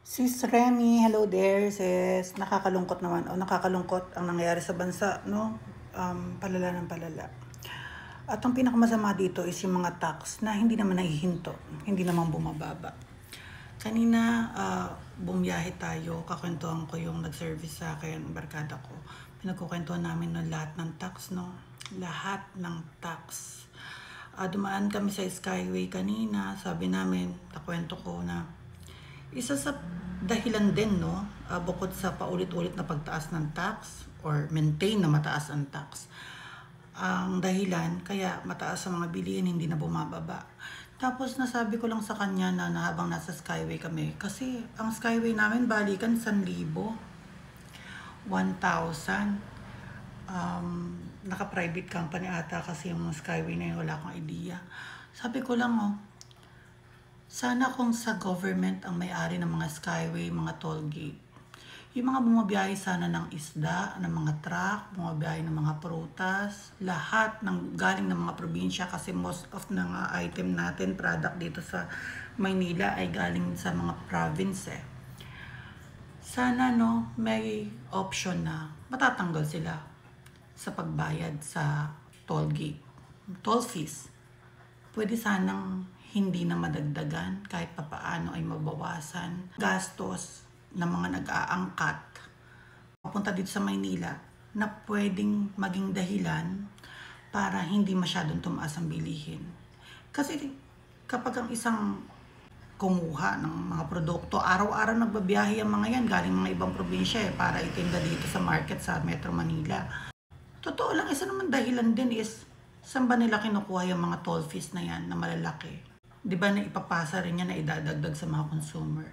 Sis Remy, hello there, sis. Nakakalungkot naman o nakakalungkot ang nangyayari sa bansa, no? Palala ng palala. At ang pinakamasama dito is yung mga tax na hindi naman nahihinto, hindi naman bumababa. Kanina, bumiyahe tayo, kakwentuhan ko yung nag-service sa akin, barkada ko. Pinagkukwentuhan namin ng lahat ng tax, no? Lahat ng tax. Dumaan kami sa Skyway kanina, sabi namin, nakwento ko na isa sa dahilan din, no, bukod sa paulit-ulit na pagtaas ng tax or maintain na mataas ang tax, ang dahilan kaya mataas ang mga bilihin hindi na bumababa. Tapos nasabi ko lang sa kanya na habang nasa Skyway kami, kasi ang Skyway namin balikan 1,000, 1,000. Naka-private company ata kasi yung Skyway na yun, wala akong idea. Sabi ko lang, sana kung sa government ang may-ari ng mga Skyway, mga toll gate, yung mga bumabiyahe sana ng isda, ng mga truck, bumabiyahe ng mga prutas, lahat ng galing ng mga probinsya kasi most of ng item natin, product dito sa Maynila ay galing sa mga province Sana may option na matatanggal sila sa pagbayad sa toll gate, toll fees. Pwede sanang hindi na madagdagan, kahit papaano ay mabawasan gastos ng mga nag-aangkat papunta dito sa Maynila na pwedeng maging dahilan para hindi masyadong tumaas ang bilihin. Kasi kapag ang isang kumuha ng mga produkto, araw-araw nagbabiyahe ang mga yan galing mga ibang probinsya para itinda dito sa market sa Metro Manila. Totoo lang, isa naman dahilan din is saan ba nila kinukuha yung mga toll fees na yan na malalaki? Di ba na ipapasa rin yan na idadagdag sa mga consumer?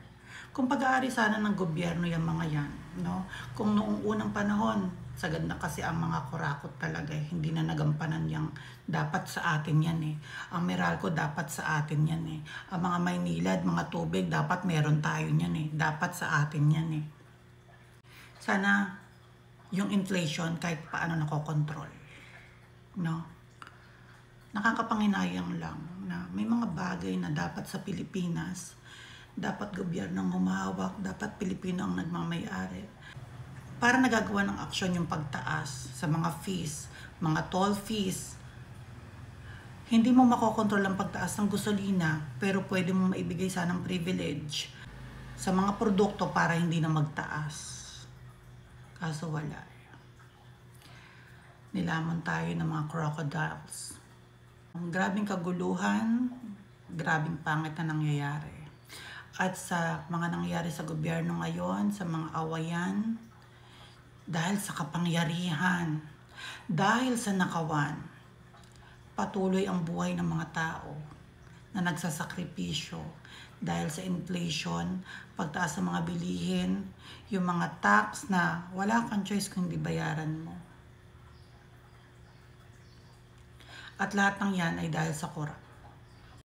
Kung pag-aari sana ng gobyerno yung mga yan, no? Kung noong unang panahon, sagad na kasi ang mga kurakot talaga, hindi na nagampanan yung dapat sa atin yan Ang Meralco dapat sa atin yan Ang mga Maynila at mga tubig dapat meron tayo yan Dapat sa atin yan Sana yung inflation kahit paano nakokontrol, no? Nakakapanginayang lang na may mga bagay na dapat sa Pilipinas, dapat gobyernong humahawak, dapat Pilipino ang nagmamay-ari. Para nagagawa ng aksyon yung pagtaas sa mga fees, mga toll fees, hindi mo makokontrol ang pagtaas ng gasolina, pero pwede mo maibigay sanang privilege sa mga produkto para hindi na magtaas. Kaso wala. Nilamon tayo ng mga crocodiles. Ang grabing kaguluhan, grabing pangit na nangyayari. At sa mga nangyayari sa gobyerno ngayon, sa mga awayan, dahil sa kapangyarihan, dahil sa nakawan, patuloy ang buhay ng mga tao na nagsasakripisyo dahil sa inflation, pagtaas ng mga bilihin, yung mga tax na wala kang choice kung hindi bayaran mo. At lahat ng yan ay dahil sa korap.